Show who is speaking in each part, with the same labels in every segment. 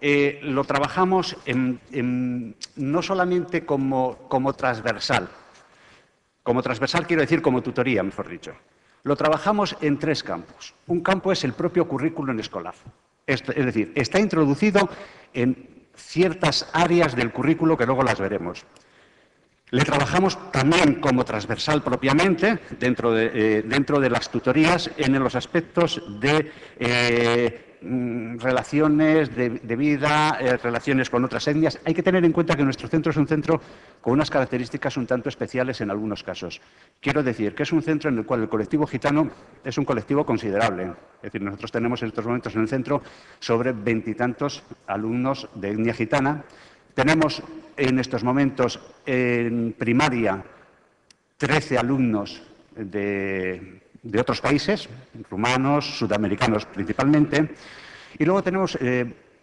Speaker 1: lo trabajamos no solamente como transversal. Como transversal quiero decir como tutoría, mejor dicho. Lo trabajamos en tres campos. Un campo es el propio currículum escolar. Es decir, está introducido en ciertas áreas del currículo que luego las veremos. Le trabajamos también como transversal propiamente, dentro de las tutorías, en los aspectos de relaciones de vida, relaciones con otras etnias. Hay que tener en cuenta que nuestro centro es un centro con unas características un tanto especiales en algunos casos. Quiero decir que es un centro en el cual el colectivo gitano es un colectivo considerable. Es decir, nosotros tenemos en estos momentos en el centro sobre 20 y tantos alumnos de etnia gitana. Tenemos en estos momentos en primaria 13 alumnos de otros países, rumanos, sudamericanos principalmente, y luego tenemos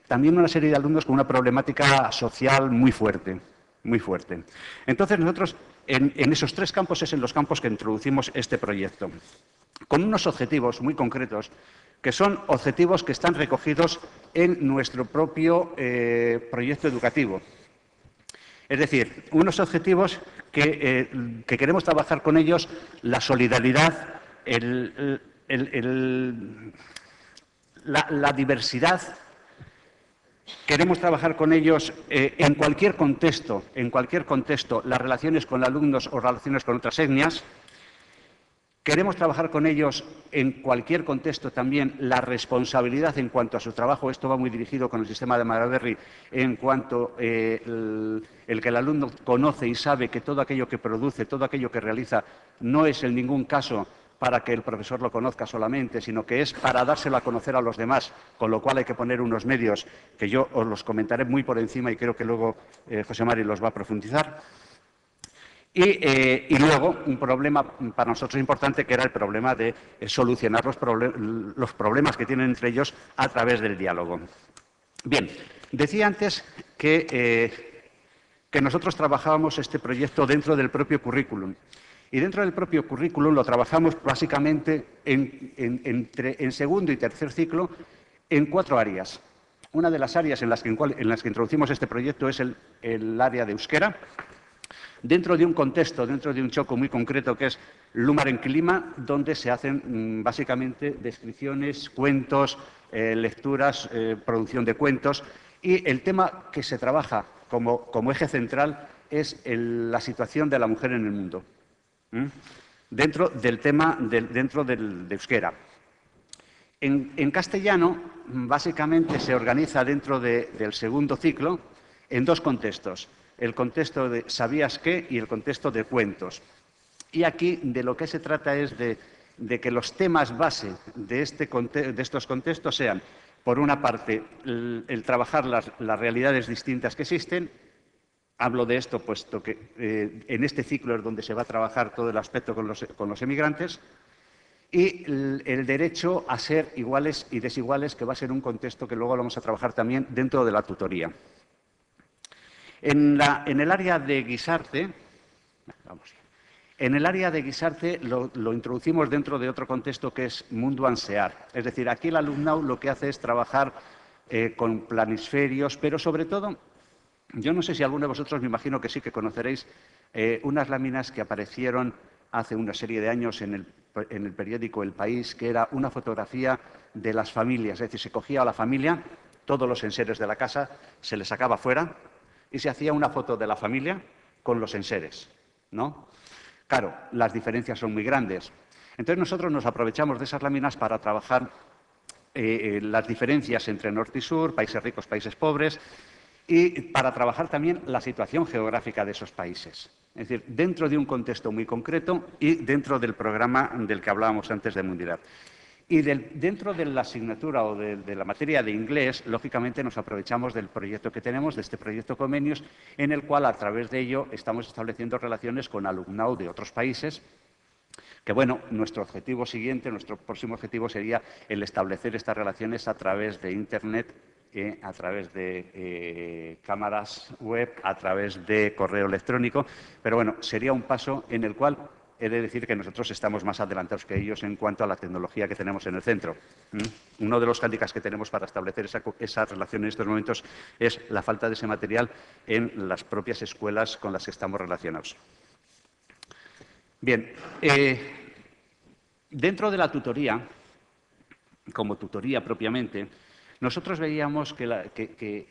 Speaker 1: también una serie de alumnos con una problemática social muy fuerte, muy fuerte. Entonces nosotros en esos tres campos es en los campos que introducimos este proyecto, con unos objetivos muy concretos, que son objetivos que están recogidos en nuestro propio proyecto educativo. Es decir, unos objetivos que queremos trabajar con ellos, la solidaridad, la diversidad. Queremos trabajar con ellos en cualquier contexto, las relaciones con alumnos o relaciones con otras etnias. Queremos trabajar con ellos en cualquier contexto también la responsabilidad en cuanto a su trabajo. Esto va muy dirigido con el sistema de Maraberry en cuanto el que el alumno conoce y sabe que todo aquello que produce, todo aquello que realiza, no es en ningún caso para que el profesor lo conozca solamente, sino que es para dárselo a conocer a los demás, con lo cual hay que poner unos medios que yo os los comentaré muy por encima y creo que luego José Mari los va a profundizar. Y luego, un problema para nosotros importante, que era el problema de solucionar los problemas que tienen entre ellos a través del diálogo. Bien, decía antes que nosotros trabajábamos este proyecto dentro del propio currículum. Y dentro del propio currículum lo trabajamos básicamente en segundo y tercer ciclo en 4 áreas. Una de las áreas en las que introducimos este proyecto es el área de euskera, dentro de un contexto, dentro de un choco muy concreto que es Lumaren Clima, donde se hacen básicamente descripciones, cuentos, lecturas, producción de cuentos. Y el tema que se trabaja como eje central es la situación de la mujer en el mundo, dentro del tema de euskera. En castellano, básicamente se organiza dentro del segundo ciclo en 2 contextos. El contexto de ¿sabías qué? Y el contexto de cuentos. Y aquí de lo que se trata es de que los temas base de estos contextos sean, por una parte, el trabajar las realidades distintas que existen. Hablo de esto puesto que en este ciclo es donde se va a trabajar todo el aspecto con los emigrantes. Y el derecho a ser iguales y desiguales, que va a ser un contexto que luego vamos a trabajar también dentro de la tutoría. En el área de Guisarte, lo introducimos dentro de otro contexto que es Mundo Ansear. Es decir, aquí el alumnado lo que hace es trabajar con planisferios, pero sobre todo, yo no sé si alguno de vosotros, me imagino que sí, que conoceréis unas láminas que aparecieron hace una serie de años en el periódico El País, que era una fotografía de las familias. Es decir, se cogía a la familia, todos los enseres de la casa, se les sacaba fuera y se hacía una foto de la familia con los enseres, ¿no? Claro, las diferencias son muy grandes. Entonces nosotros nos aprovechamos de esas láminas para trabajar las diferencias entre norte y sur, países ricos, países pobres, y para trabajar también la situación geográfica de esos países. Es decir, dentro de un contexto muy concreto y dentro del programa del que hablábamos antes de Mundial. Y dentro de la asignatura o de la materia de inglés, lógicamente nos aprovechamos del proyecto que tenemos, de este proyecto Comenius, en el cual a través de ello estamos estableciendo relaciones con alumnado de otros países, que bueno, nuestro objetivo siguiente, nuestro próximo objetivo sería el establecer estas relaciones a través de Internet, a través de cámaras web, a través de correo electrónico, pero bueno, sería un paso en el cual he de decir que nosotros estamos más adelantados que ellos en cuanto a la tecnología que tenemos en el centro. Uno de los hándicaps que tenemos para establecer esa relación en estos momentos es la falta de ese material en las propias escuelas con las que estamos relacionados. Bien, dentro de la tutoría, como tutoría propiamente, nosotros veíamos que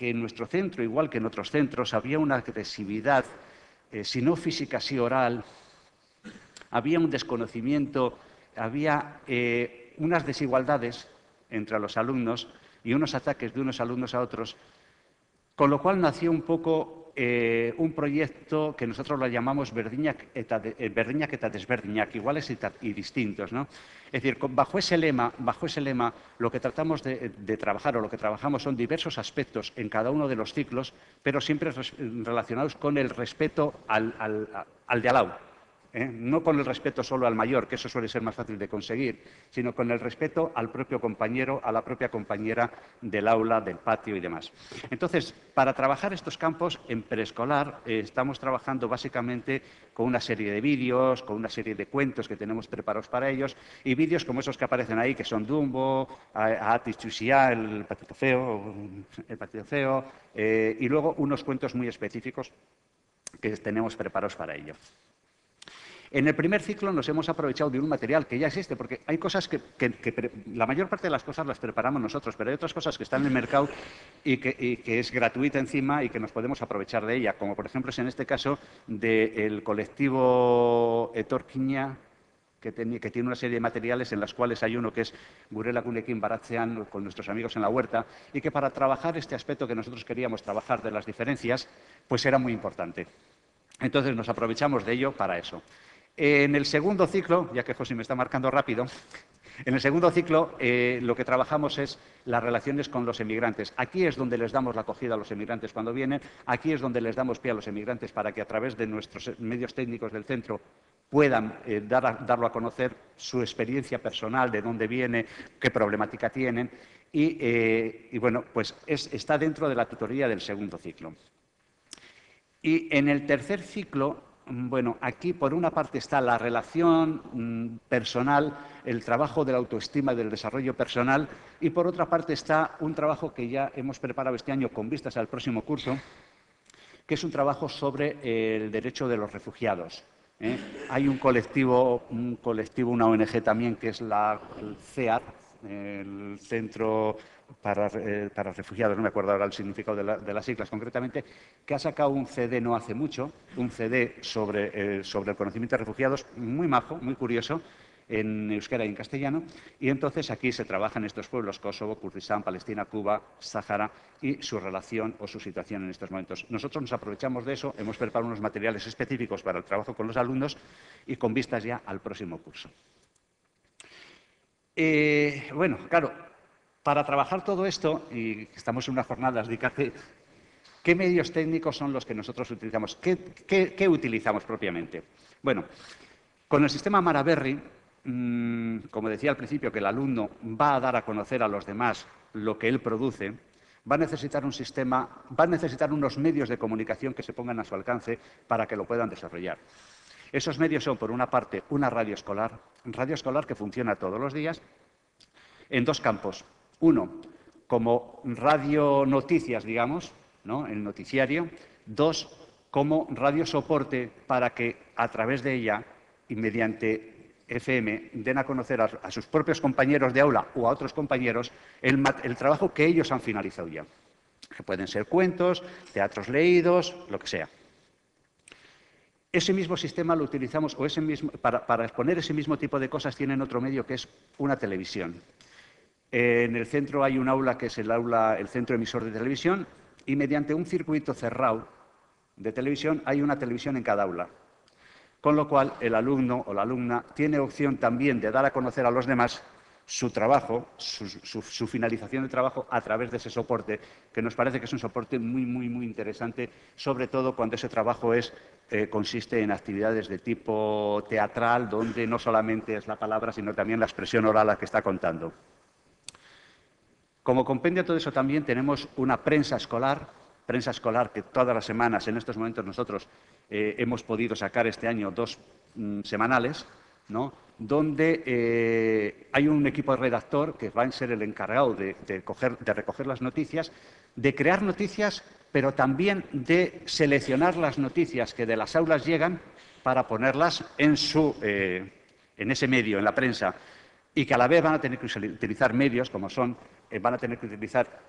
Speaker 1: en nuestro centro, igual que en otros centros, había una agresividad, si no física, sí oral, había un desconocimiento, había unas desigualdades entre los alumnos y unos ataques de unos alumnos a otros, con lo cual nació un poco un proyecto que nosotros lo llamamos Berdinak eta desberdinak, iguales y distintos, ¿no? Es decir, bajo ese lema, lo que tratamos de trabajar o lo que trabajamos son diversos aspectos en cada uno de los ciclos, pero siempre relacionados con el respeto al de al lado. No con el respeto solo al mayor, que eso suele ser más fácil de conseguir, sino con el respeto al propio compañero, a la propia compañera del aula, del patio y demás. Entonces, para trabajar estos campos en preescolar, estamos trabajando básicamente con una serie de vídeos, con una serie de cuentos que tenemos preparados para ellos, y vídeos como esos que aparecen ahí, que son Dumbo, Atis Chusia, el patito feo, y luego unos cuentos muy específicos que tenemos preparados para ello. En el primer ciclo nos hemos aprovechado de un material que ya existe, porque hay cosas que la mayor parte de las cosas las preparamos nosotros, pero hay otras cosas que están en el mercado y que es gratuita encima y que nos podemos aprovechar de ella, como por ejemplo es en este caso del colectivo Etorkina, que tiene una serie de materiales en las cuales hay uno que es Gurela Gunekin Baratzean, con nuestros amigos en la huerta, y que para trabajar este aspecto que nosotros queríamos trabajar de las diferencias, pues era muy importante. Entonces nos aprovechamos de ello para eso. En el segundo ciclo, ya que José me está marcando rápido, en el segundo ciclo lo que trabajamos es las relaciones con los emigrantes. Aquí es donde les damos la acogida a los emigrantes cuando vienen, aquí es donde les damos pie a los emigrantes para que a través de nuestros medios técnicos del centro puedan darlo a conocer su experiencia personal, de dónde viene, qué problemática tienen, y bueno, pues está dentro de la tutoría del segundo ciclo. Y en el tercer ciclo, bueno, aquí por una parte está la relación personal, el trabajo de la autoestima y del desarrollo personal, y por otra parte está un trabajo que ya hemos preparado este año con vistas al próximo curso, que es un trabajo sobre el derecho de los refugiados. Hay un colectivo, una ONG también, que es el CEAR, el Centro para Refugiados, no me acuerdo ahora el significado de las siglas concretamente, que ha sacado un CD no hace mucho, un CD sobre el conocimiento de refugiados, muy majo, muy curioso, en euskera y en castellano, y entonces aquí se trabajan estos pueblos, Kosovo, Kurdistán, Palestina, Cuba, Sáhara, y su relación o su situación en estos momentos. Nosotros nos aprovechamos de eso, hemos preparado unos materiales específicos para el trabajo con los alumnos y con vistas ya al próximo curso. Bueno, claro, para trabajar todo esto, y estamos en unas jornadas de ICACE, ¿qué medios técnicos son los que nosotros utilizamos? ¿Qué utilizamos propiamente? Bueno, con el sistema Maraberry, como decía al principio, que el alumno va a dar a conocer a los demás lo que él produce, va a necesitar un sistema, va a necesitar unos medios de comunicación que se pongan a su alcance para que lo puedan desarrollar. Esos medios son, por una parte, una radio escolar que funciona todos los días en dos campos. Uno, como radio noticias, digamos, ¿no?, el noticiario. Dos, como radio soporte para que a través de ella y mediante FM den a conocer a sus propios compañeros de aula o a otros compañeros el trabajo que ellos han finalizado ya. Que pueden ser cuentos, teatros leídos, lo que sea. Ese mismo sistema lo utilizamos, o para exponer ese mismo tipo de cosas tienen otro medio que es una televisión. En el centro hay un aula que es el centro emisor de televisión, y mediante un circuito cerrado de televisión hay una televisión en cada aula. Con lo cual el alumno o la alumna tiene opción también de dar a conocer a los demás su trabajo, su finalización de trabajo a través de ese soporte, que nos parece que es un soporte muy, muy, muy interesante, sobre todo cuando ese trabajo consiste en actividades de tipo teatral, donde no solamente es la palabra, sino también la expresión oral a la que está contando. Como compendio de todo eso también tenemos una prensa escolar que todas las semanas, en estos momentos nosotros hemos podido sacar este año dos semanales, ¿no?, donde hay un equipo de redactor que va a ser el encargado de recoger las noticias, de crear noticias, pero también de seleccionar las noticias que de las aulas llegan para ponerlas en ese medio, en la prensa, y que a la vez van a tener que utilizar medios como son, van a tener que utilizar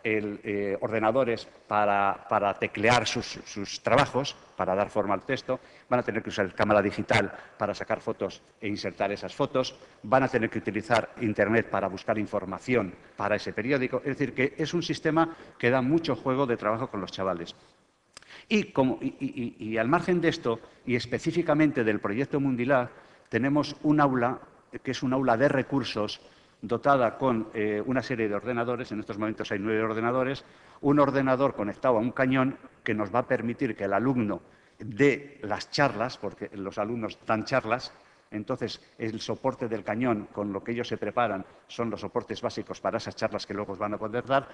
Speaker 1: ordenadores para teclear sus trabajos, para dar forma al texto, van a tener que usar cámara digital para sacar fotos e insertar esas fotos, van a tener que utilizar Internet para buscar información para ese periódico. Es decir, que es un sistema que da mucho juego de trabajo con los chavales. Y al margen de esto, y específicamente del proyecto Mundilab, tenemos un aula que es un aula de recursos dotada con una serie de ordenadores. En estos momentos hay 9 ordenadores, un ordenador conectado a un cañón que nos va a permitir que el alumno dé las charlas, porque los alumnos dan charlas. Entonces, el soporte del cañón con lo que ellos se preparan son los soportes básicos para esas charlas que luego van a poder dar.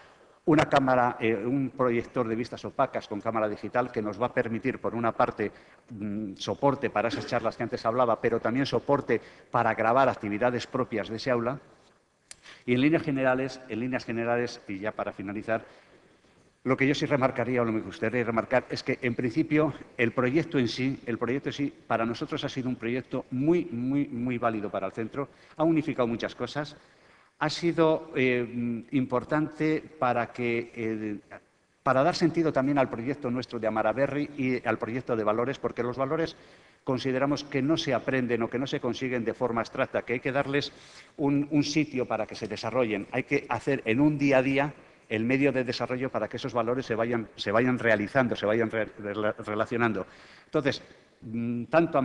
Speaker 1: Una cámara, un proyector de vistas opacas con cámara digital que nos va a permitir, por una parte, soporte para esas charlas que antes hablaba, pero también soporte para grabar actividades propias de ese aula. Y en líneas generales, y ya para finalizar, lo que yo sí remarcaría, o lo que me gustaría remarcar, es que, en principio, el proyecto en sí, para nosotros ha sido un proyecto muy, muy, muy válido para el centro. Ha unificado muchas cosas. Ha sido importante para dar sentido también al proyecto nuestro de Amara Berri y al proyecto de valores, porque los valores consideramos que no se aprenden o que no se consiguen de forma abstracta, que hay que darles un sitio para que se desarrollen. Hay que hacer en un día a día el medio de desarrollo para que esos valores se vayan realizando, se vayan relacionando. Entonces, tanto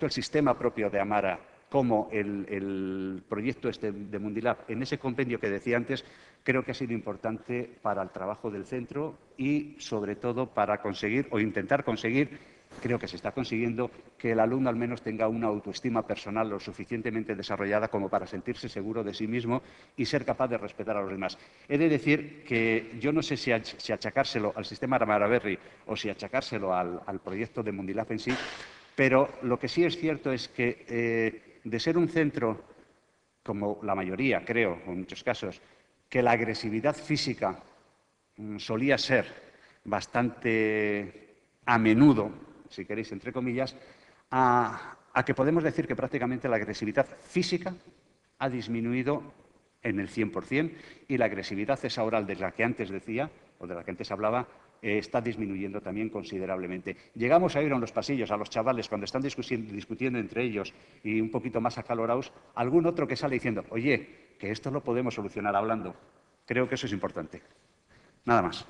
Speaker 1: el sistema propio de Amara como el proyecto de Mundilab, en ese compendio que decía antes, creo que ha sido importante para el trabajo del centro y, sobre todo, para conseguir o intentar conseguir, creo que se está consiguiendo, que el alumno al menos tenga una autoestima personal lo suficientemente desarrollada como para sentirse seguro de sí mismo y ser capaz de respetar a los demás. He de decir que yo no sé si achacárselo al sistema Amara Berri o si achacárselo al proyecto de Mundilab en sí, pero lo que sí es cierto es que de ser un centro, como la mayoría, creo, en muchos casos, que la agresividad física solía ser bastante a menudo, si queréis, entre comillas, a que podemos decir que prácticamente la agresividad física ha disminuido en el 100% y la agresividad esa oral de la que antes decía, o de la que antes hablaba, está disminuyendo también considerablemente. Llegamos a ir en los pasillos a los chavales cuando están discutiendo entre ellos y un poquito más acalorados, algún otro que sale diciendo, oye, que esto lo podemos solucionar hablando. Creo que eso es importante. Nada más.